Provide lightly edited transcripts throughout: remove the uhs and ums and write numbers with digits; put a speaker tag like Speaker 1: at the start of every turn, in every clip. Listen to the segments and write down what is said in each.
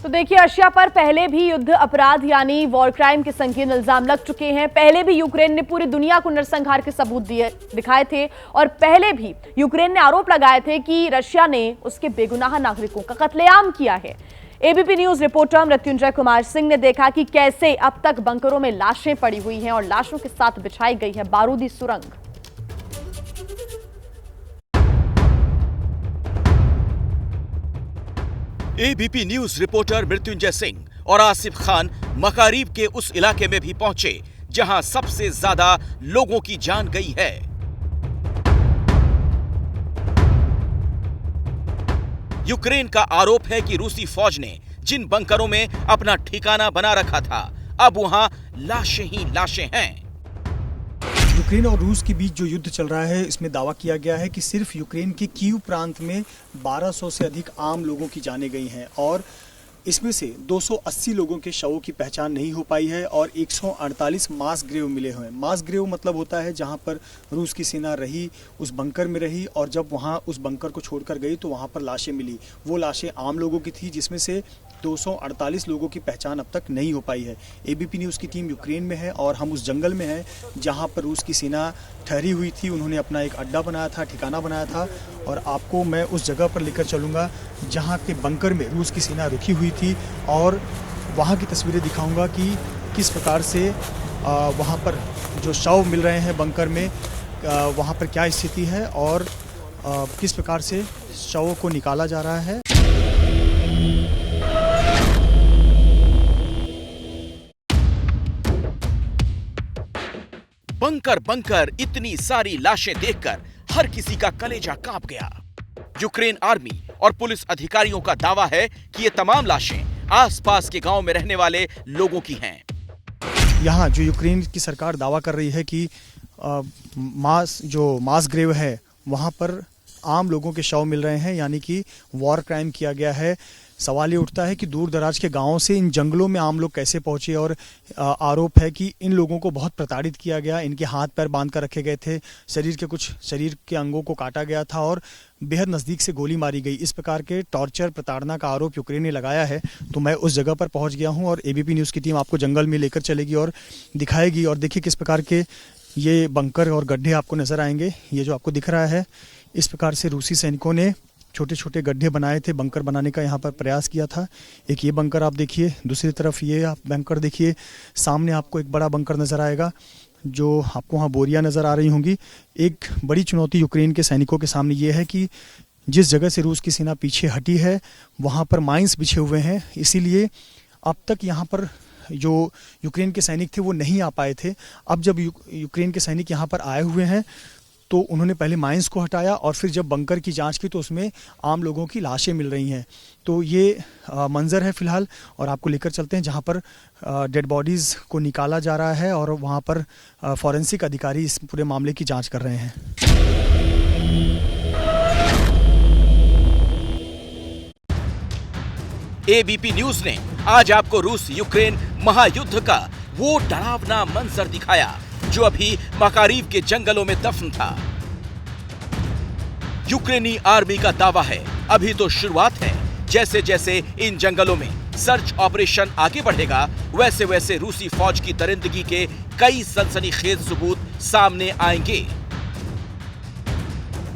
Speaker 1: तो देखिए, रशिया पर पहले भी युद्ध अपराध यानी वॉर क्राइम के संगीन इल्जाम लग चुके हैं। पहले भी यूक्रेन ने पूरी दुनिया को नरसंहार के सबूत दिखाए थे और पहले भी यूक्रेन ने आरोप लगाए थे कि रशिया ने उसके बेगुनाह नागरिकों का कत्लेआम किया है। ABP news reporter Mrityunjay Kumar Singh ने देखा कि कैसे अब तक बंकरों में लाशें पड़ी हुई हैं और लाशों के साथ बिछाई गई है बारूदी सुरंग।
Speaker 2: ABP news reporter Mrityunjay Singh और आसिफ खान मकारीब के उस इलाके में भी पहुंचे जहां सबसे ज्यादा लोगों की जान गई है। यूक्रेन का आरोप है कि रूसी फौज ने जिन बंकरों में अपना ठिकाना बना रखा था, अब वहां लाशें ही लाशें हैं।
Speaker 3: यूक्रेन और रूस के बीच जो युद्ध चल रहा है, इसमें दावा किया गया है कि सिर्फ यूक्रेन के कीव प्रांत में 1200 से अधिक आम लोगों की जानें गई हैं और इसमें से 280 लोगों के शवों की पहचान नहीं हो पाई है और 148 मास ग्रेव मिले हुए हैं। मास ग्रेव मतलब होता है जहां पर रूस की सेना रही, उस बंकर में रही और जब वहां उस बंकर को छोड़कर गई तो वहां पर लाशें मिली। वो लाशें आम लोगों की थी जिसमें से 248 लोगों की पहचान अब तक नहीं हो पाई है। एबीपी न्यूज़ की टीम यूक्रेन में है और हम उस जंगल में हैं जहां पर रूस की सेना ठहरी हुई थी। उन्होंने अपना एक अड्डा बनाया था, ठिकाना बनाया था और आपको मैं उस जगह पर लेकर चलूँगा जहां के बंकर में रूस की सेना रुकी हुई थी और वहां की तस्वीरें दिखाऊंगा कि किस प्रकार से वहां पर जो शव मिल रहे हैं बंकर में, वहां पर क्या स्थिति है और किस प्रकार से शवों को निकाला जा रहा है।
Speaker 2: बंकर बंकर इतनी सारी लाशें देखकर हर किसी का कलेजा कांप गया। यूक्रेन आर्मी और पुलिस अधिकारियों का दावा है कि ये तमाम लाशें आसपास के गांव में रहने वाले लोगों की हैं।
Speaker 3: यहाँ जो यूक्रेन की सरकार दावा कर रही है कि मास ग्रेव है वहाँ पर आम लोगों के शव मिल रहे हैं, यानी कि वॉर क्राइम किया गया है। सवाल ये उठता है कि दूर दराज के गांवों से इन जंगलों में आम लोग कैसे पहुंचे और आरोप है कि इन लोगों को बहुत प्रताड़ित किया गया, इनके हाथ पैर बांध कर रखे गए थे, शरीर के अंगों को काटा गया था और बेहद नज़दीक से गोली मारी गई। इस प्रकार के टॉर्चर, प्रताड़ना का आरोप यूक्रेन ने लगाया है। तो मैं उस जगह पर पहुँच गया हूँ और एबीपी न्यूज़ की टीम आपको जंगल में लेकर चलेगी और दिखाएगी। और देखिए किस प्रकार के ये बंकर और गड्ढे आपको नज़र आएंगे। ये जो आपको दिख रहा है, इस प्रकार से रूसी सैनिकों ने छोटे छोटे गड्ढे बनाए थे, बंकर बनाने का यहाँ पर प्रयास किया था। एक ये बंकर आप देखिए, दूसरी तरफ ये आप बंकर देखिए, सामने आपको एक बड़ा बंकर नज़र आएगा जो आपको वहाँ बोरियां नज़र आ रही होंगी। एक बड़ी चुनौती यूक्रेन के सैनिकों के सामने ये है कि जिस जगह से रूस की सेना पीछे हटी है वहाँ पर माइंस बिछे हुए हैं, इसीलिए अब तक यहाँ पर जो यूक्रेन के सैनिक थे वो नहीं आ पाए थे। अब जब यूक्रेन के सैनिक यहाँ पर आए हुए हैं तो उन्होंने पहले माइंस को हटाया और फिर जब बंकर की जांच की तो उसमें आम लोगों की लाशें मिल रही हैं। तो ये मंजर है फिलहाल और आपको लेकर चलते हैं जहां पर डेड बॉडीज़ को निकाला जा रहा है और वहां पर फॉरेंसिक अधिकारी इस पूरे मामले की जांच कर रहे हैं।
Speaker 2: एबीपी न्यूज ने आज आपको रूस यूक्रेन महायुद्ध का वो डरावना मंजर दिखाया जो अभी मकारीब के जंगलों में दफन था। यूक्रेनी आर्मी का दावा है अभी तो शुरुआत है, जैसे जैसे इन जंगलों में सर्च ऑपरेशन आगे बढ़ेगा वैसे वैसे रूसी फौज की दरिंदगी के कई सनसनीखेज सबूत सामने आएंगे।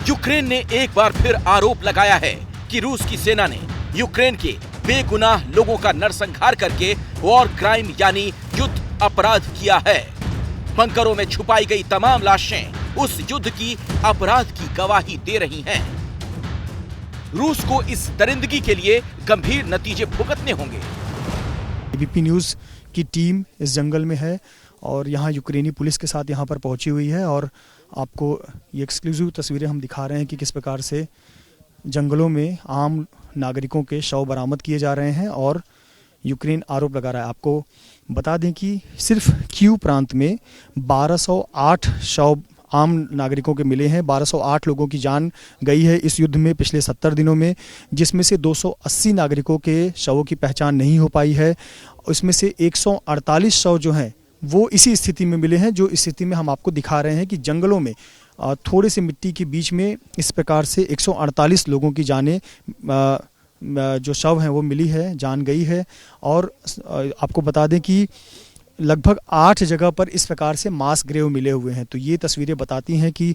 Speaker 2: यूक्रेन ने एक बार फिर आरोप लगाया है कि रूस की सेना ने यूक्रेन के बेगुनाह लोगों का नरसंहार करके वॉर क्राइम यानी युद्ध अपराध किया है। बंकरों में छुपाई गई तमाम लाशें उस युद्ध की अपराध की गवाही दे रही हैं। रूस को इस दरिंदगी के लिए गंभीर नतीजे भुगतने होंगे।
Speaker 3: एबीपी न्यूज़ की टीम इस जंगल में है और यहाँ यूक्रेनी पुलिस के साथ यहाँ पर पहुंची हुई है और आपको ये एक्सक्लूसिव तस्वीरें हम दिखा रहे हैं कि किस प्रकार से जंगलों में आम नागरिकों के शव बरामद किए जा रहे हैं और यूक्रेन आरोप लगा रहा है। आपको बता दें कि सिर्फ कीव प्रांत में 1208 शव आम नागरिकों के मिले हैं। 1208 लोगों की जान गई है इस युद्ध में पिछले 70 दिनों में, जिसमें से 280 नागरिकों के शवों की पहचान नहीं हो पाई है। इसमें से 148 शव जो हैं वो इसी स्थिति में मिले हैं जो स्थिति में हम आपको दिखा रहे हैं कि जंगलों में थोड़े से मिट्टी के बीच में इस प्रकार से 148 लोगों की जानें जो शव हैं वो मिली है, जान गई है। और आपको बता दें कि लगभग 8 जगह पर इस प्रकार से मास ग्रेव मिले हुए हैं। तो ये तस्वीरें बताती हैं कि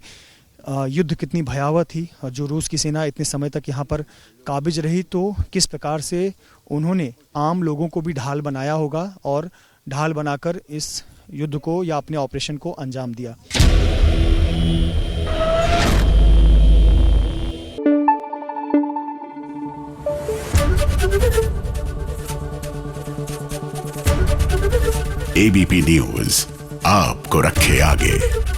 Speaker 3: युद्ध कितनी भयावह थी। जो रूस की सेना इतने समय तक यहाँ पर काबिज रही, तो किस प्रकार से उन्होंने आम लोगों को भी ढाल बनाया होगा और ढाल बनाकर इस युद्ध को या अपने ऑपरेशन को अंजाम दिया।
Speaker 4: एबीपी न्यूज आपको रखे आगे।